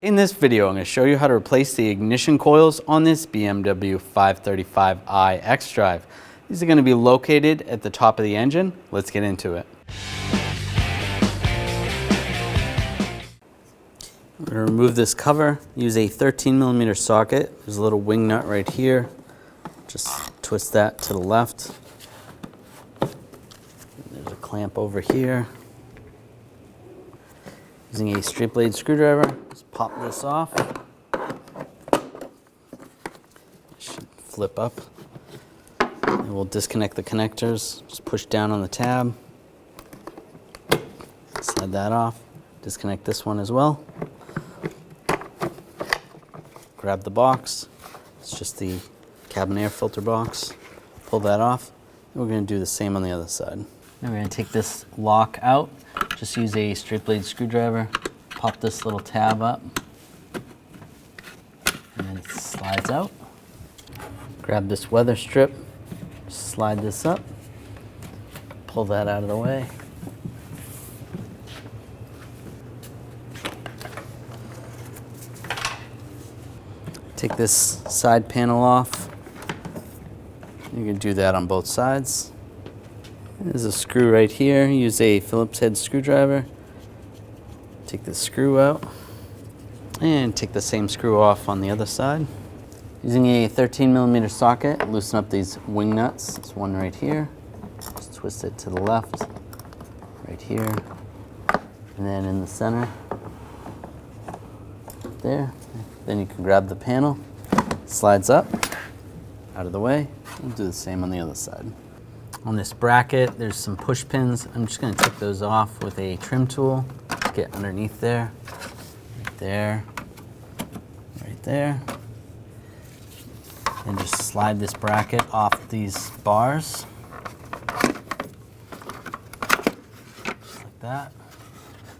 In this video, I'm going to show you how to replace the ignition coils on this BMW 535i xDrive. These are going to be located at the top of the engine. Let's get into it. I'm going to remove this cover, use a 13mm socket. There's a little wing nut right here. Just twist that to the left. There's a clamp over here. Using a straight blade screwdriver, just pop this off. It should flip up. And we'll disconnect the connectors. Just push down on the tab. Slide that off. Disconnect this one as well. Grab the box. It's just the cabin air filter box. Pull that off. And we're going to do the same on the other side. Now we're going to take this lock out. Just use a straight blade screwdriver, pop this little tab up, and then it slides out. Grab this weather strip, slide this up, pull that out of the way. Take this side panel off. You can do that on both sides. There's a screw right here. Use a Phillips head screwdriver. Take the screw out and take the same screw off on the other side. Using a 13mm socket, loosen up these wing nuts. There's one right here. Just twist it to the left, right here, and then in the center, there. Then you can grab the panel, slides up, out of the way. We'll do the same on the other side. On this bracket, there's some push pins. I'm just going to take those off with a trim tool. Get underneath there, right there, right there. And just slide this bracket off these bars. Just like that.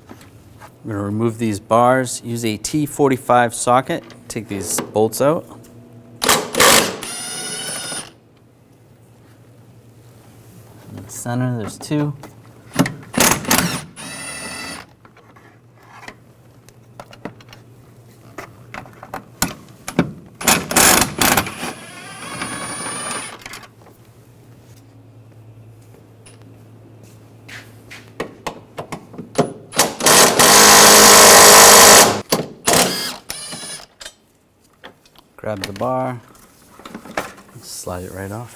I'm going to remove these bars. Use a T45 socket. Take these bolts out. Center, there's two. Grab the bar, slide it right off.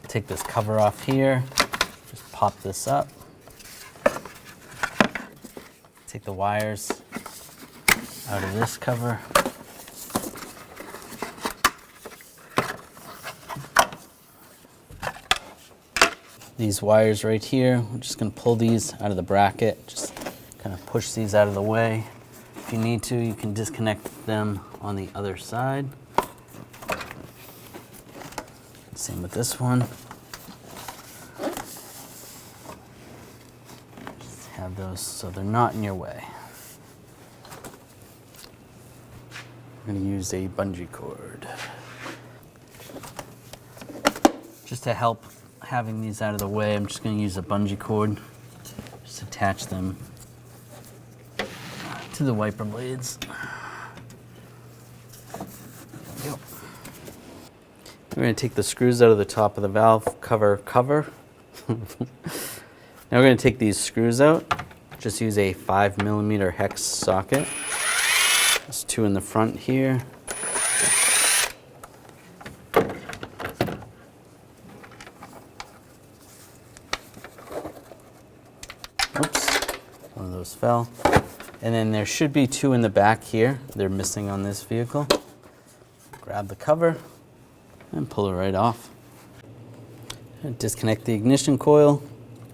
Take this cover off here, just pop this up. Take the wires out of this cover. These wires right here, we're just going to pull these out of the bracket, just kind of push these out of the way. If you need to, you can disconnect them on the other side. Same with this one. Just have those so they're not in your way. I'm going to use a bungee cord. Just to help having these out of the way, I'm just going to use a bungee cord. Just attach them to the wiper blades. We're going to take the screws out of the top of the valve cover. Now we're going to take these screws out. Just use a 5mm hex socket. There's two in the front here. Oops, one of those fell. And then there should be two in the back here. They're missing on this vehicle. Grab the cover and pull it right off. And disconnect the ignition coil.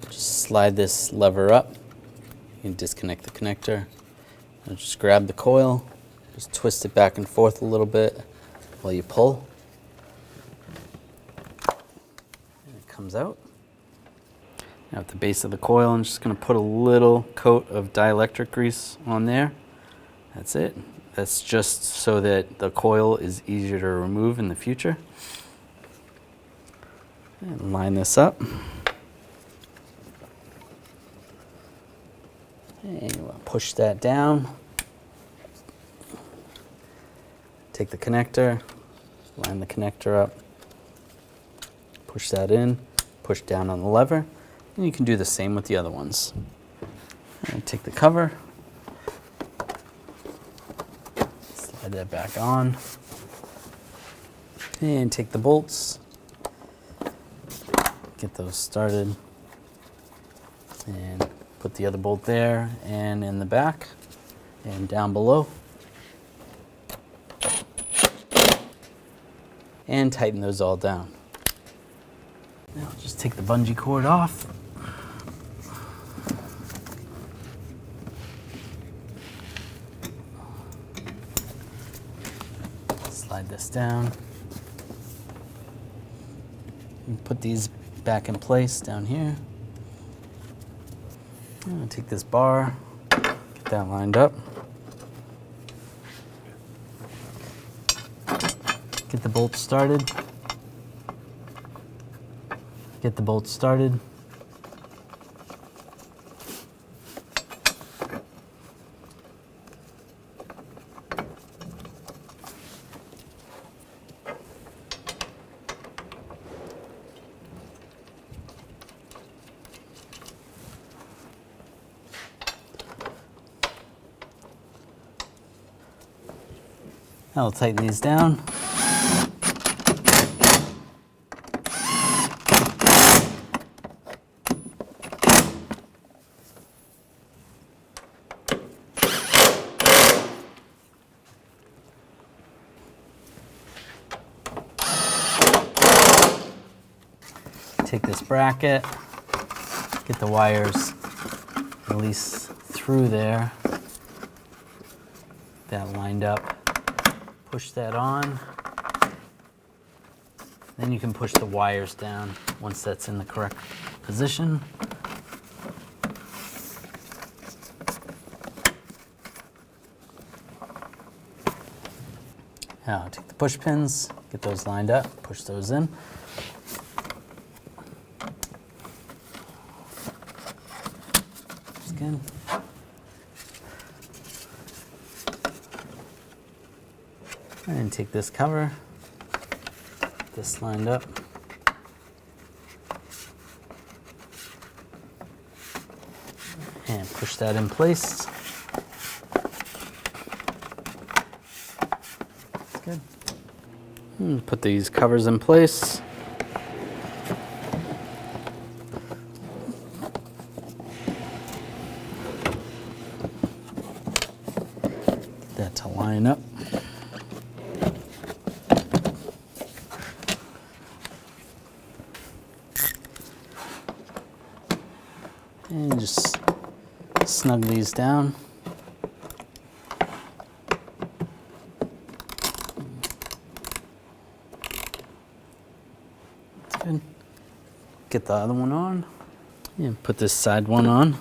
Just slide this lever up. You can disconnect the connector. And just grab the coil. Just twist it back and forth a little bit while you pull. And it comes out. Now at the base of the coil, I'm just going to put a little coat of dielectric grease on there. That's it. That's just so that the coil is easier to remove in the future. And line this up. And you want to push that down. Take the connector, line the connector up, push that in, push down on the lever, and you can do the same with the other ones. And take the cover, slide that back on, and take the bolts, get those started, and put the other bolt there and in the back and down below. And tighten those all down. Now just take the bungee cord off. Slide this down. And put these back in place down here. And take this bar, get that lined up. Get the bolts started. Get the bolts started. Now we'll tighten these down. Take this bracket, get the wires released through there, that lined up, push that on, then you can push the wires down once that's in the correct position. Now take the push pins, get those lined up, push those in. Good. And take this cover, this lined up. And push that in place. That's good. And put these covers in place. That to line up. And just snug these down. That's good. Get the other one on. And put this side one on.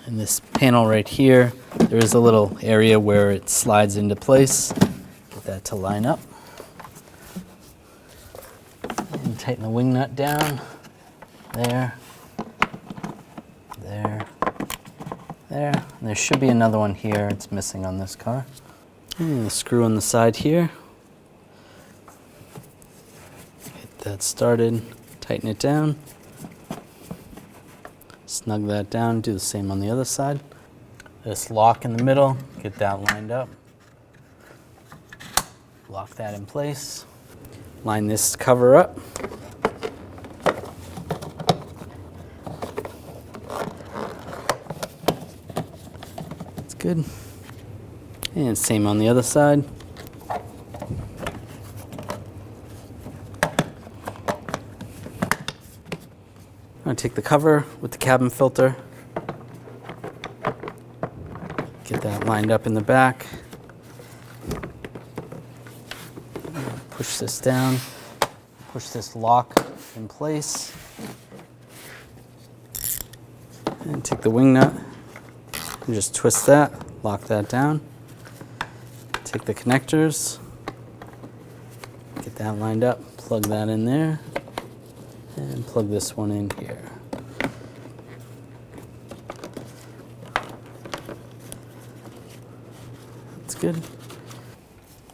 And this panel right here, there is a little area where it slides into place. Get that to line up. And tighten the wing nut down. There. There. There. And there should be another one here. It's missing on this car. And the screw on the side here. Get that started. Tighten it down. Snug that down, do the same on the other side. This lock in the middle, get that lined up. Lock that in place. Line this cover up. That's good. And same on the other side. I'm going to take the cover with the cabin filter, get that lined up in the back, push this down, push this lock in place, and take the wing nut and just twist that, lock that down, take the connectors, get that lined up, plug that in there, and plug this one in here. That's good.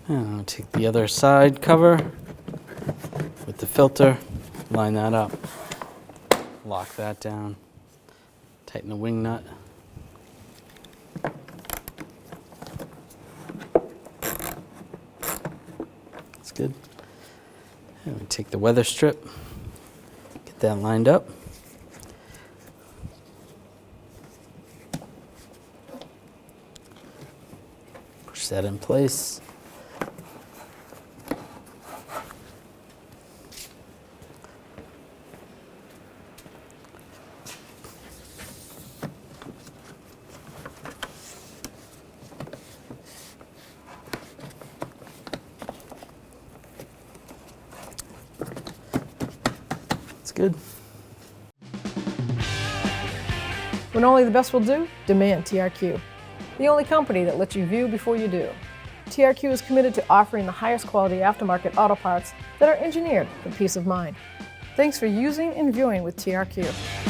And I'll take the other side cover with the filter, line that up, lock that down, tighten the wing nut. That's good. And we take the weather strip, get that lined up. Push that in place. Good. When only the best will do, demand TRQ. The only company that lets you view before you do. TRQ is committed to offering the highest quality aftermarket auto parts that are engineered for peace of mind. Thanks for using and viewing with TRQ.